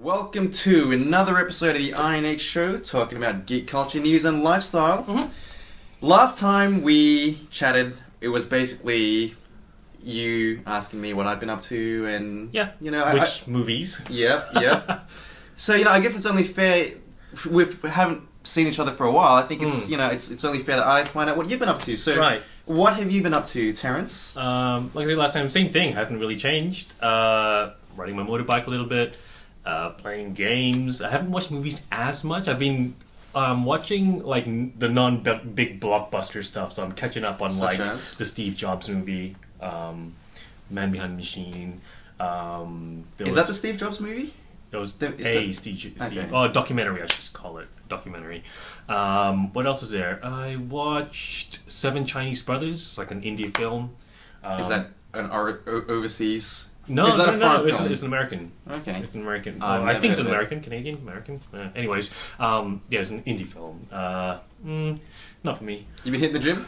Welcome to another episode of the INH show, talking about geek culture, news and lifestyle. Last time we chatted, it was basically you asking me what I'd been up to and... Yeah, you know, which movies. Yep. So, you know, I guess it's only fair, we haven't seen each other for a while, I think it's, you know, it's only fair that I find out what you've been up to. So, right. What have you been up to, Terrence? Like I said last time, same thing, hasn't really changed. Riding my motorbike a little bit. Playing games. I haven't watched movies as much. I've been watching like the non-big blockbuster stuff, so I'm catching up on the Steve Jobs movie, Man Behind the Machine. Is that the Steve Jobs movie? It was Steve. Okay. Oh, documentary. I should call it documentary. What else is there? I watched Seven Chinese Brothers. It's like an indie film. Is that an overseas? No, is that a foreign film? film? It's an American. Okay. It's an American. I think it's an American, Canadian, American. Anyways, yeah, it's an indie film. Not for me. You been hitting the gym?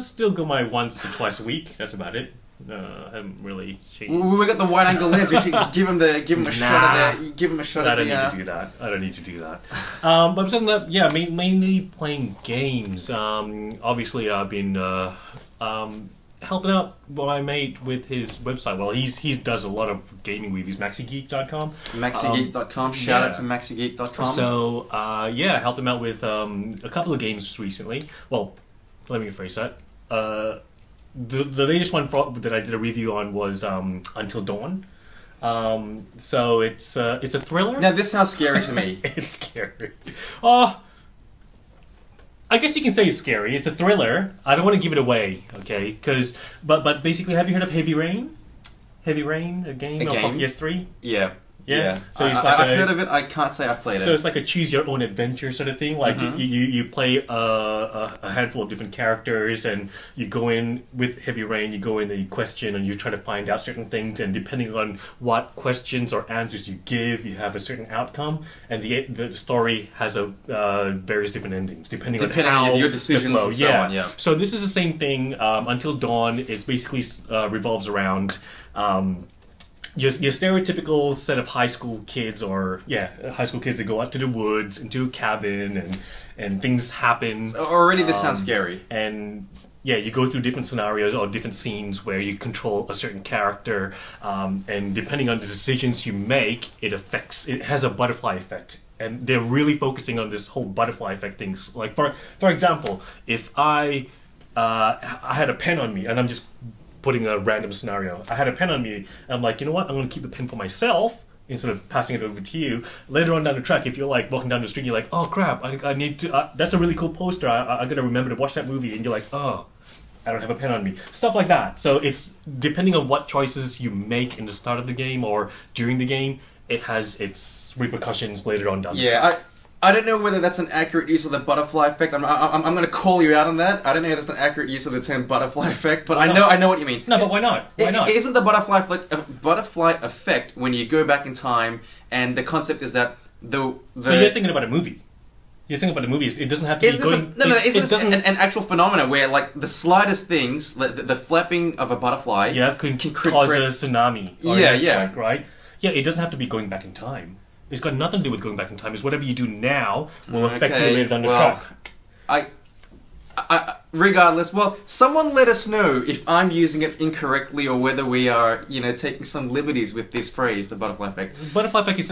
Still go my once to twice a week. That's about it. I haven't really changed. We got the wide angle lens. We should give him a shot at the. Give him a shot. I don't need to do that. I don't need to do that. But I'm saying that, yeah, mainly playing games. Obviously, I've been helping out my mate with his website. Well, he does a lot of gaming reviews. MaxiGeek.com. MaxiGeek.com. Shout out to MaxiGeek.com. So yeah, I helped him out with a couple of games recently. Well, let me rephrase that. The latest one that I did a review on was Until Dawn. So it's a thriller. Now this sounds scary to me. It's scary. I guess you can say it's scary. It's a thriller. I don't want to give it away, okay? But basically, have you heard of Heavy Rain? Heavy Rain, a game on PS3? Yeah. Yeah. So it's I've heard of it. I can't say I've played it. So it's like a choose your own adventure sort of thing. Like you play a handful of different characters, and you go in with Heavy Rain. You go in and you question, and you try to find out certain things. And depending on what questions or answers you give, you have a certain outcome. And the story has various different endings depending on how your decisions and so on. Yeah. So this is the same thing. Until Dawn is basically revolves around. Your stereotypical set of high school kids, high school kids that go out to the woods, into a cabin, and things happen. Already this sounds scary. And yeah, you go through different scenarios or different scenes where you control a certain character, and depending on the decisions you make, it has a butterfly effect. And they're really focusing on this whole butterfly effect things. Like for example, if I had a pen on me and I'm just putting a random scenario. I had a pen on me, and I'm like, you know what? I'm going to keep the pen for myself instead of passing it over to you. Later on down the track, if you're like walking down the street, you're like, oh crap, I need to. That's a really cool poster. I got to remember to watch that movie, and you're like, oh, I don't have a pen on me. Stuff like that. So it's depending on what choices you make in the start of the game or during the game, it has its repercussions later on down the track. I don't know whether that's an accurate use of the butterfly effect. I'm going to call you out on that. I don't know if that's an accurate use of the term butterfly effect, but I know what you mean. No, but why not? Why not? Isn't the butterfly effect when you go back in time, and the concept is that So you're thinking about a movie. You're thinking about a movie. It doesn't have to be going... Isn't this an actual phenomena where, like, the slightest things, like the flapping of a butterfly... Yeah, can cause a tsunami. Yeah. Right? Yeah, it doesn't have to be going back in time. It's got nothing to do with going back in time. It's whatever you do now will affect you later down the track. Regardless, someone let us know if I'm using it incorrectly or whether we are, taking some liberties with this phrase, the butterfly effect. Butterfly effect is,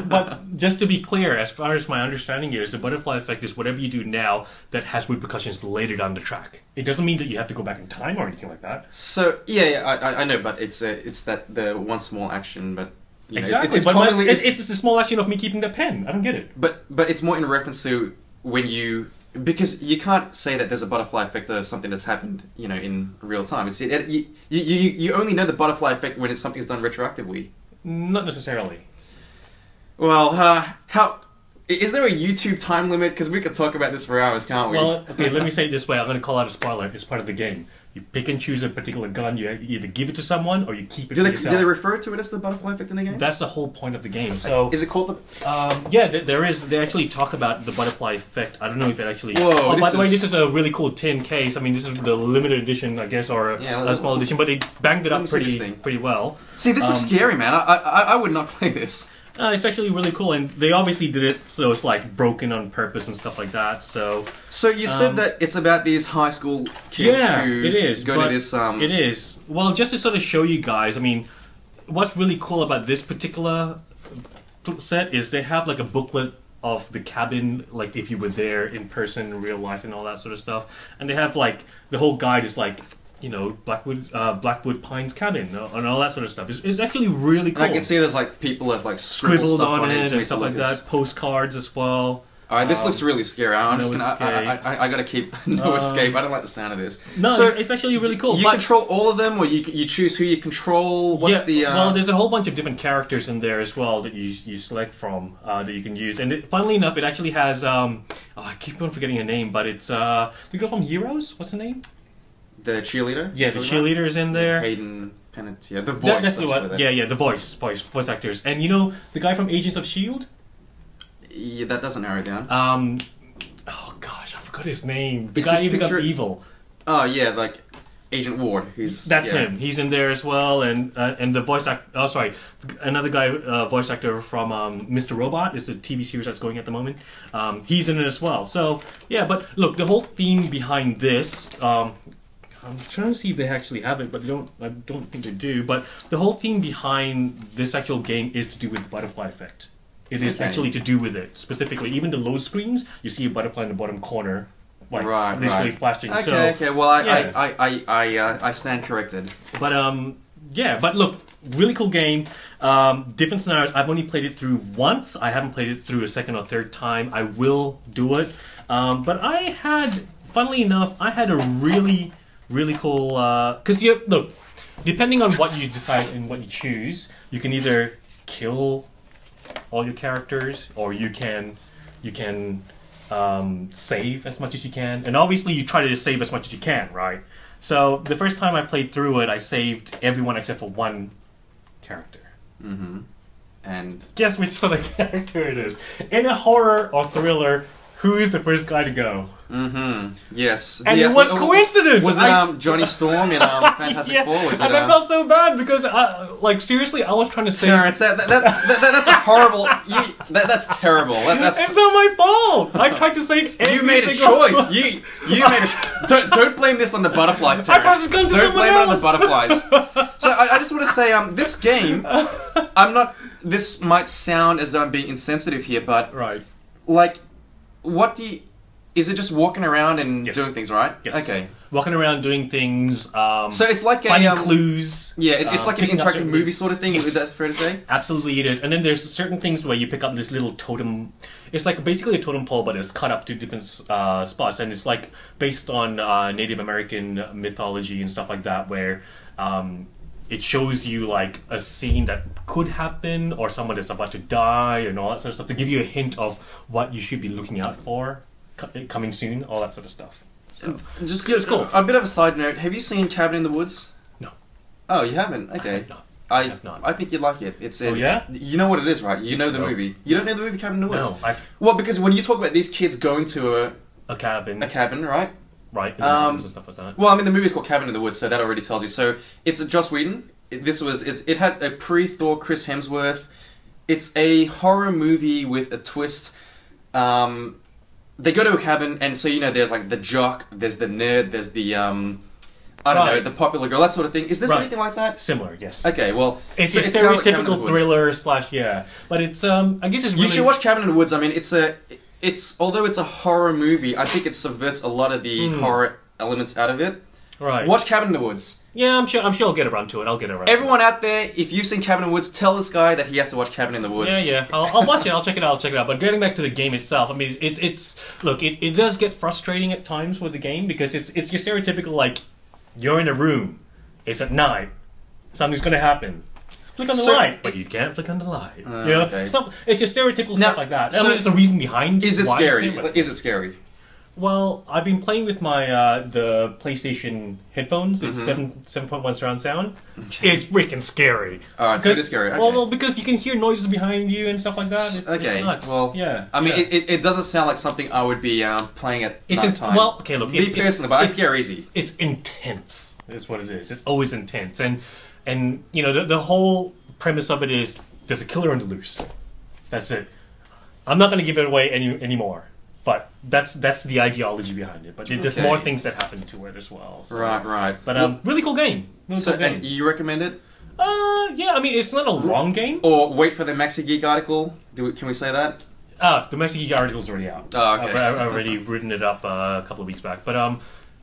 but just to be clear, as far as my understanding is, the butterfly effect is whatever you do now that has repercussions later down the track. It doesn't mean that you have to go back in time or anything like that. So, I know, but it's the one small action, but... Exactly, it's the small action of me keeping the pen. I don't get it. But it's more in reference to when you... Because you can't say that there's a butterfly effect of something that's happened, in real time. You only know the butterfly effect when something's done retroactively. Not necessarily. Well, is there a YouTube time limit? Because we could talk about this for hours, can't we? Well, okay, let me say it this way. I'm going to call out a spoiler. It's part of the game. You pick and choose a particular gun. You either give it to someone or you keep it for yourself. Do they refer to it as the butterfly effect in the game? That's the whole point of the game. So is it called the... yeah, there is. They actually talk about the butterfly effect. I don't know if it actually... Whoa, by the way, this is a really cool tin case. I mean, this is the limited edition, I guess, or a small edition, but they banged it up pretty well. See, this looks scary, man. I would not play this. It's actually really cool, and they obviously did it so it's like broken on purpose and stuff like that. So you said that it's about these high school kids who it is, go to this. It is. Well, just to sort of show you guys, I mean, what's really cool about this particular set is they have like a booklet of the cabin, like if you were there in person, in real life, and all that sort of stuff. And they have like the whole guide is like, you know, Blackwood Pines cabin and all that sort of stuff. It's actually really cool. And I can see there's like people have like scribbled stuff on it and stuff like that. Postcards as well. Alright, this looks really scary. I gotta keep no escape. I don't like the sound of this. No, so it's actually really cool. You control all of them, or you choose who you control. What's the? Well, there's a whole bunch of different characters in there as well that you select from that you can use. And funnily enough, it actually has I keep on forgetting her name, but it's the girl from Heroes. What's her name? The cheerleader. Yeah, the cheerleader is in there. Hayden Panettiere. Yeah, the voice. That's the one. Yeah, the voice actors. And you know the guy from Agents of S.H.I.E.L.D.? Yeah, that doesn't narrow it down. Oh gosh, I forgot his name. The guy who becomes evil. Oh yeah, like Agent Ward. That's him. He's in there as well, and the voice actor. Oh, sorry, another guy, voice actor from Mr. Robot. It's a TV series that's going at the moment. He's in it as well. So yeah, but look, the whole theme behind this. I'm trying to see if they actually have it, but I don't think they do. But the whole theme behind this actual game is to do with the butterfly effect. It is actually to do with it specifically. Even the load screens, you see a butterfly in the bottom corner, like literally flashing. Okay. Well, I stand corrected. But but look, really cool game. Different scenarios. I've only played it through once. I haven't played it through a second or third time. I will do it. But funnily enough, I had a really cool. Because look, depending on what you decide and what you choose, you can either kill all your characters, or you can save as much as you can, and obviously you try to save as much as you can, right? So the first time I played through it, I saved everyone except for one character. Mm-hmm. And guess which sort of character it is. In a horror or thriller, who is the first guy to go? Mm-hmm. Yes. And it was coincidence. Was it Johnny Storm in Fantastic Four? Was it, and I felt so bad because, like, seriously, I was trying to say... Terrence, that's a horrible... that's terrible. It's not my fault. I tried to save every You made a choice. You made a... Don't blame this on the butterflies, Terrence. Don't blame it on the butterflies. So I just want to say, this game, I'm not... This might sound as though I'm being insensitive here, but... Right. Like... What do you... Is it just walking around and doing things, right? Yes. Okay. Walking around doing things. So it's like finding clues. Yeah, it's like an interactive movie sort of thing. Yes. Is that fair to say? Absolutely, it is. And then there's certain things where you pick up this little totem. It's like basically a totem pole, but it's cut up to different spots, and it's like based on Native American mythology and stuff like that, where it shows you like a scene that could happen, or someone that's about to die, and all that sort of stuff, to give you a hint of what you should be looking out for coming soon, all that sort of stuff. So, it's cool. A bit of a side note: have you seen Cabin in the Woods? No. Oh, you haven't? Okay. I have not. I think you'd like it. Yeah? You know what it is, right? You know the movie. You don't know the movie Cabin in the Woods? No. Well, because when you talk about these kids going to a cabin, right? Right, in the mountains and stuff like that. Well, I mean, the movie's called Cabin in the Woods, so that already tells you. So it's a Joss Whedon. It had a pre-Thor Chris Hemsworth. It's a horror movie with a twist. They go to a cabin, and so there's like the jock, there's the nerd, there's the I don't know, the popular girl, that sort of thing. Is this anything like that? Similar, yes. Okay, well, it's a stereotypical thriller / but it's I guess it's really... You should watch Cabin in the Woods. I mean, it's although it's a horror movie, I think it subverts a lot of the horror elements out of it. Right. Watch Cabin in the Woods. Yeah, I'm sure I'll get around to it. Everyone out there, if you've seen Cabin in the Woods, tell this guy that he has to watch Cabin in the Woods. Yeah. I'll watch it. I'll check it out. But getting back to the game itself, I mean, it does get frustrating at times with the game, because it's your stereotypical, like, you're in a room, it's at night, something's gonna happen. Flick on the light, but you can't flick on the light. Okay. It's your stereotypical stuff like that. I mean, there's a reason behind. Is it scary? Is it scary? Well, I've been playing with my the PlayStation headphones. It's 7.1 surround sound. Okay. It's freaking scary. Alright, so it is scary. Okay. Well, because you can hear noises behind you and stuff like that. It's nuts. Well, yeah. I mean, it doesn't sound like something I would be playing at night time. Well, okay, look. Me personally, but I scare easy. It's intense. Is what it is. It's always intense, and the whole premise of it is there's a killer on the loose. That's it. I'm not going to give it away anymore. But that's the ideology behind it. But there's more things that happen to it as well. So. Right. But really cool game. And you recommend it? Yeah. I mean, it's not a long game. Or wait for the Maxi Geek article. Can we say that? The Maxi Geek article's already out. Oh, okay. I've already written it up a couple of weeks back. But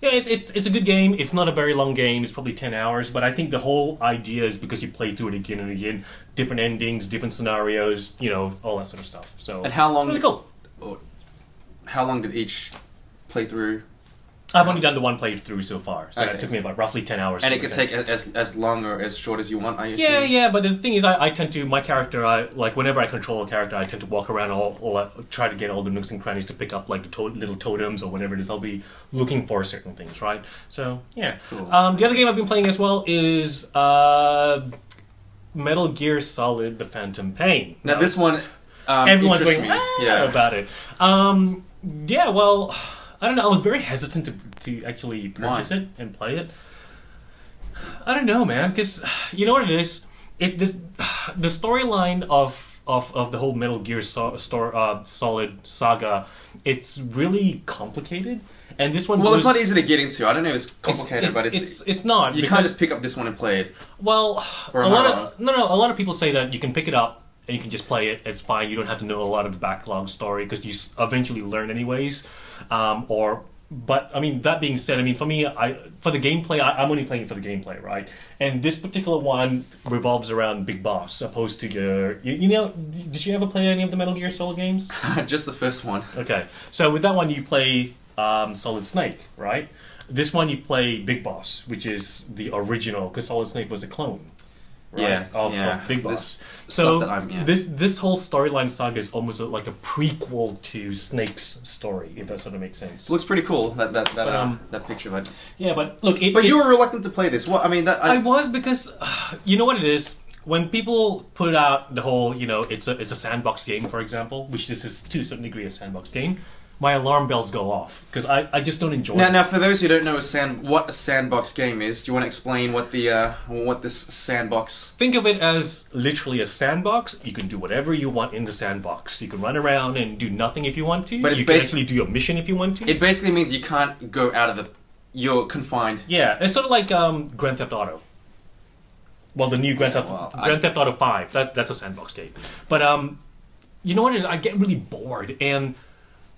yeah, it's a good game. It's not a very long game. It's probably 10 hours. But I think the whole idea is because you play through it again and again, different endings, different scenarios, all that sort of stuff. So and how long? Really cool. How long did each playthrough? I've only done the one playthrough so far, so it took me about roughly 10 hours. And it could take as long or as short as you want, I assume? Yeah, but the thing is, I tend to, my character, whenever I control a character, I tend to walk around or try to get all the nooks and crannies to pick up, like, the little totems or whatever it is. I'll be looking for certain things, right? So, yeah. Cool. The other game I've been playing as well is Metal Gear Solid: The Phantom Pain. Now, this one... everyone's going about it. Yeah, well, I don't know. I was very hesitant to actually purchase it and play it. I don't know, man, because you know what it is? The storyline of the whole Metal Gear Solid saga, it's really complicated. And this one it's not easy to get into. I don't know if it's complicated, but it's not. You can't just pick up this one and play it. Well, a lot of people say that you can pick it up and you can just play it. It's fine. You don't have to know a lot of the backlog story because you eventually learn anyways. But I mean, that being said, I mean, for me, for the gameplay, I'm only playing it for the gameplay, right? And this particular one revolves around Big Boss, opposed to did you ever play any of the Metal Gear Solid games? Just the first one. Okay, so with that one, you play Solid Snake, right? This one, you play Big Boss, which is the original, because Solid Snake was a clone. Right, of Big Boss. This whole storyline saga is almost like a prequel to Snake's story, if that sort of makes sense. It looks pretty cool, that picture. But yeah, but look... But you were reluctant to play this. What I mean, I was because, you know what it is? When people put out the whole, it's a sandbox game, for example, which this is to a certain degree a sandbox game, my alarm bells go off because I just don't enjoy it. Now, for those who don't know what a sandbox game is, do you want to explain what this sandbox? Think of it as literally a sandbox. You can do whatever you want in the sandbox. You can run around and do nothing if you want to. But you can actually do your mission if you want to. It basically means you can't go out of you're confined. Yeah, it's sort of like Grand Theft Auto. Well, the new Grand Theft Auto 5. That's a sandbox game. But you know what? I get really bored and.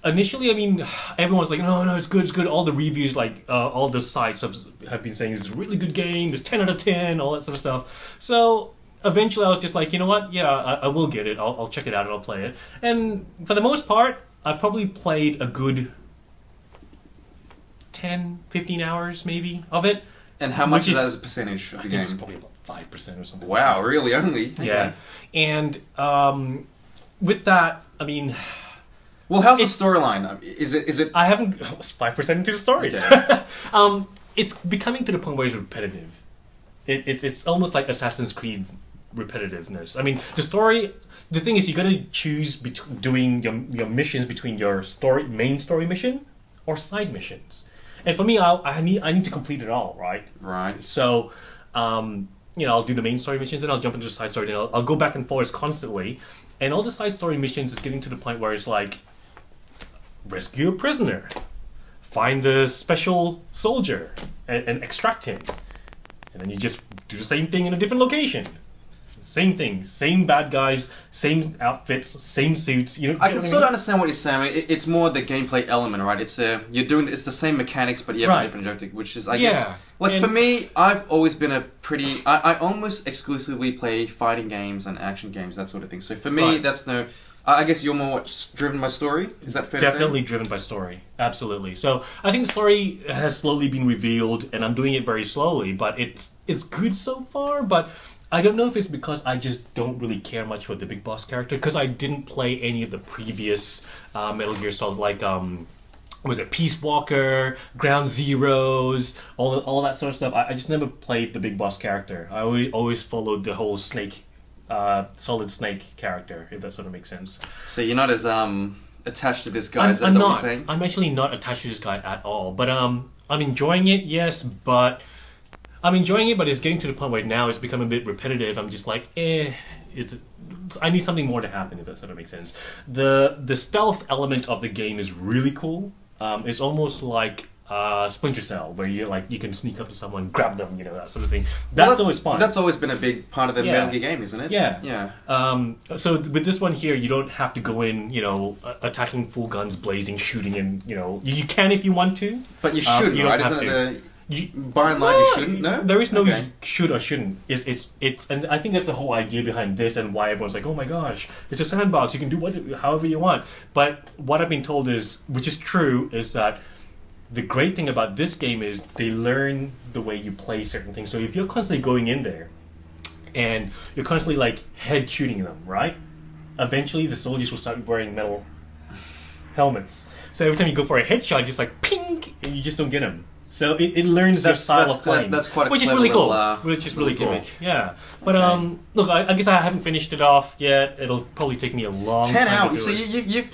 Initially, I mean, everyone's like, no, it's good, it's good. All the reviews, all the sites have been saying it's a really good game, it's 10 out of 10, all that sort of stuff. So, eventually I was just like, you know what, yeah, I will get it, I'll check it out and I'll play it. And for the most part, I probably played a good 10, 15 hours, maybe, of it. And how much of that is a percentage of the game? I think it's probably about 5% or something. Wow, really? Only? Yeah. And with that, I mean... Well, how's the storyline? Is it? I haven't. It's 5% into the story. Okay. It's becoming to the point where it's repetitive. It's almost like Assassin's Creed repetitiveness. I mean, the story. The thing is, you got to choose between doing your missions between your main story mission or side missions. And for me, I need to complete it all, right? Right. So, I'll do the main story missions and I'll jump into the side story and I'll go back and forth constantly. And all the side story missions is getting to the point where it's like. Rescue a prisoner, find the special soldier, and extract him. And then you just do the same thing in a different location. Same thing, same bad guys, same outfits, same suits. I can sort of understand what you're saying. It's more the gameplay element, right? It's the same mechanics, but you have a different objective, which is, I guess, for me, I've always been I almost exclusively play fighting games and action games, that sort of thing. So for me, that's no. I guess you're more driven by story? Is that fair to say? Definitely driven by story. Absolutely. So I think the story has slowly been revealed, and I'm doing it very slowly, but it's good so far, but I don't know if it's because I just don't really care much for the Big Boss character, because I didn't play any of the previous Metal Gear Solid, like, was it Peace Walker, Ground Zeroes, all that sort of stuff. I just never played the Big Boss character. I always followed the whole Snake Solid Snake character, if that sort of makes sense. So you're not as attached to this guy, is that what you're saying? I'm actually not attached to this guy at all, but I'm enjoying it, yes, but I'm enjoying it, but it's getting to the point where now it's becoming a bit repetitive. I'm just like, I need something more to happen, if that sort of makes sense. The stealth element of the game is really cool. It's almost like Splinter Cell, where you can sneak up to someone, grab them, that sort of thing. That's always fun. That's always been a big part of the Metal Gear game, isn't it? Yeah. Yeah. So with this one here, you don't have to go in, attacking full guns blazing, shooting, and you can if you want to. But you shouldn't, you don't right? have Isn't by and large, you shouldn't. No, there is no should or shouldn't. It's and I think that's the whole idea behind this and why everyone's like, oh my gosh, it's a sandbox. You can do however you want. But what I've been told is, which is true, is that the great thing about this game is they learn the way you play certain things. So if you're constantly going in there and you're constantly like head shooting them, right? Eventually the soldiers will start wearing metal helmets. So every time you go for a headshot, just like ping, and you just don't get them. So it learns your style of playing, that's quite a which is clever really cool. little, which is really cool. gimmick. Yeah, but look, I guess I haven't finished it off yet. It'll probably take me a long 10 time hours. to do So it. you've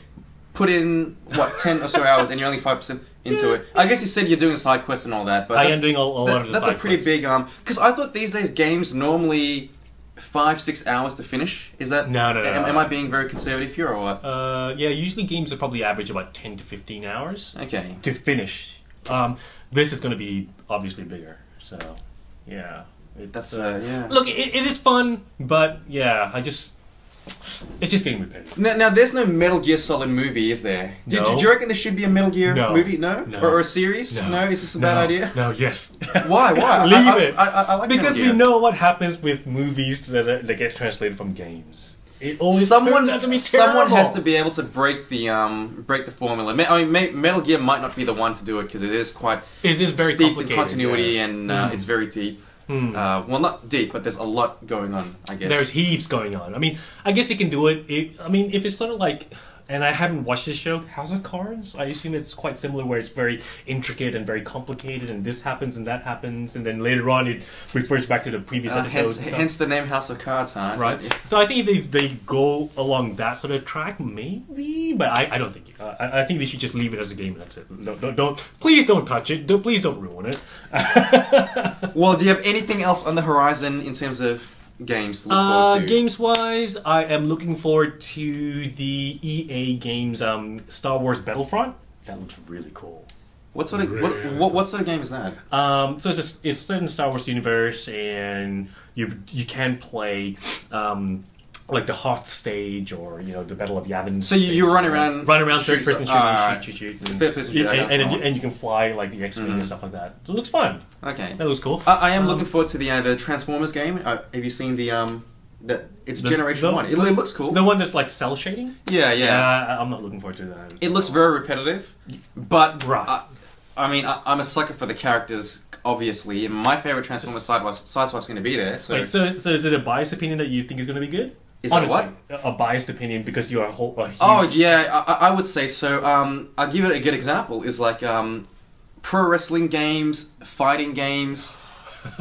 put in what 10 or so hours, and you're only 5% into it. I guess you said you're doing side quests and all that, but I am doing a lot of the that's side a pretty quests. big because I thought these days games normally 5-6 hours to finish. Is that No. Am I being very conservative here or what? Yeah, usually games are probably average about 10 to 15 hours Okay. to finish. This is going to be obviously bigger, so yeah. That's yeah. Look, it is fun, but yeah, it's just getting repetitive. Now, there's no Metal Gear Solid movie, is there? No. Do you reckon there should be a Metal Gear No. movie? No? No. Or a series? No. Is this a bad idea? No, yes. Why? Leave it. I like Because Metal we Gear. know what happens with movies that get translated from games. It always Someone turns out to be has terrible. to be able to break the formula. I mean, Metal Gear might not be the one to do it because it is quite It is very steeped in complicated, continuity yeah. and it's very deep. Well, not deep, but there's a lot going on, I guess. There's heaps going on. I mean, I guess they can do it. I mean, if it's sort of like, and I haven't watched this show, House of Cards. I assume it's quite similar, where it's very intricate and very complicated, and this happens and that happens, and then later on it refers back to the previous episodes. Hence the name House of Cards, huh? Right. So I think if they go along that sort of track, maybe, but I don't think. I think they should just leave it as a game and that's it. Don't please don't touch it. Please don't ruin it. Well, do you have anything else on the horizon in terms of games to look forward to? Games-wise, I am looking forward to the EA games Star Wars Battlefront. That looks really cool. What sort of what sort of game is that? So it's set in the Star Wars universe, and you can play like the Hoth stage or the Battle of Yavin. So you run around third-person shoot, third-person shooter, and you can fly like the X-wing and stuff like that. It looks fun. Okay, that looks cool. I am looking forward to the Transformers game. Have you seen it's Generation 1? It looks cool. The one that's like cell shading. Yeah. I'm not looking forward to that. It looks very repetitive, but right. I mean, I'm a sucker for the characters, obviously, and my favorite Transformers sideswipe's going to be there. So. Wait, so is it a biased opinion that you think is going to be good? Is Honestly, that what? A biased opinion because you are a huge... Oh, yeah, I would say so. I'll give it a good example. Is like pro wrestling games, fighting games,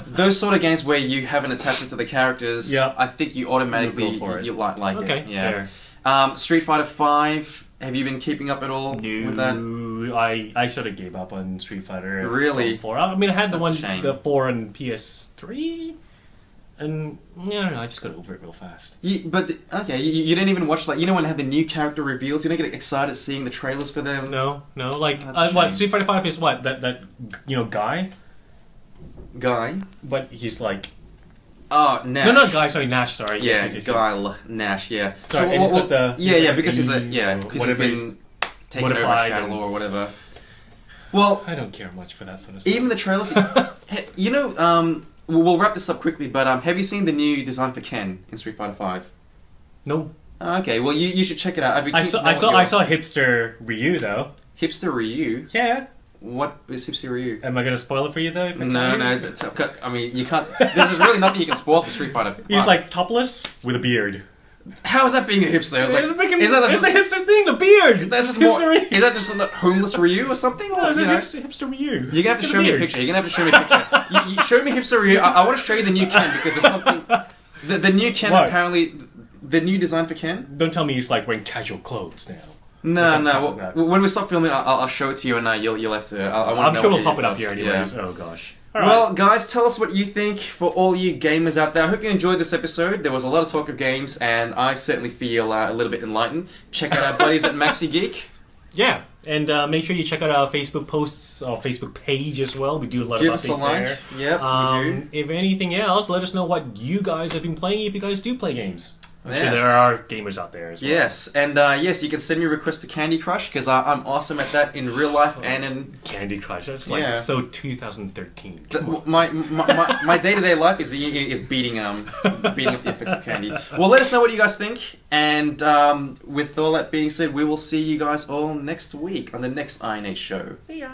those sort of games where you have an attachment to the characters. Yeah. I think you automatically you like okay, it. Yeah. Fair. Street Fighter 5. Have you been keeping up at all with that? I sort of gave up on Street Fighter. Really? 4. I mean, I had That's a shame. the 4 on PS3, and I just got over it real fast. Okay, you didn't even watch when they had the new character reveals. You don't get excited seeing the trailers for them. No, like That's a what shame. Street Fighter 5 is what that Guy. but he's like. Oh, Nash. No, not Guy. Sorry, Nash. Sorry. Yeah, yes. Nash. Yeah. Sorry, and he's got the because he's been taken over by Shadow or whatever. Well, I don't care much for that sort of stuff. even the trailers. We'll wrap this up quickly. But have you seen the new design for Ken in Street Fighter 5? No. Okay, well you should check it out. I saw hipster Ryu though. Hipster Ryu. Yeah. What is Hipster Ryu? Am I going to spoil it for you though? If I No. tell you? I mean, you can't. There's really nothing you can spoil for Street Fighter. He's like topless with a beard. How is that being a hipster? I was like, it's a hipster thing, the beard! That's just more, is that just a homeless Ryu or something? No, Or, it's hipster Ryu. You're gonna have to show me a picture. You show me hipster Ryu. I want to show you the new Ken because there's something. The new Ken What? apparently, the new design for Ken. Don't tell me he's like wearing casual clothes now. No. When we stop filming, I'll show it to you and you'll have to. I want I'm to know sure what we'll pop it your up here thoughts- anyways. yeah. Oh gosh. right. Well, guys, tell us what you think for all you gamers out there. I hope you enjoyed this episode. There was a lot of talk of games, and I certainly feel a little bit enlightened. Check out our buddies at Maxi Geek. Yeah, and make sure you check out our Facebook posts, our Facebook page as well. We do a lot Give of us a updates like. there. Yep, we do. If anything else, let us know what you guys have been playing if you guys do play games. I'm sure Yes. there are gamers out there as well. Yes, and yes, you can send me requests to Candy Crush because I'm awesome at that in real life and in Candy Crush. That's like Yeah. so 2013. Come on. my day-to-day life is beating up the effects of Candy. Well, let us know what you guys think, and with all that being said, we will see you guys all next week on the next INH show. See ya.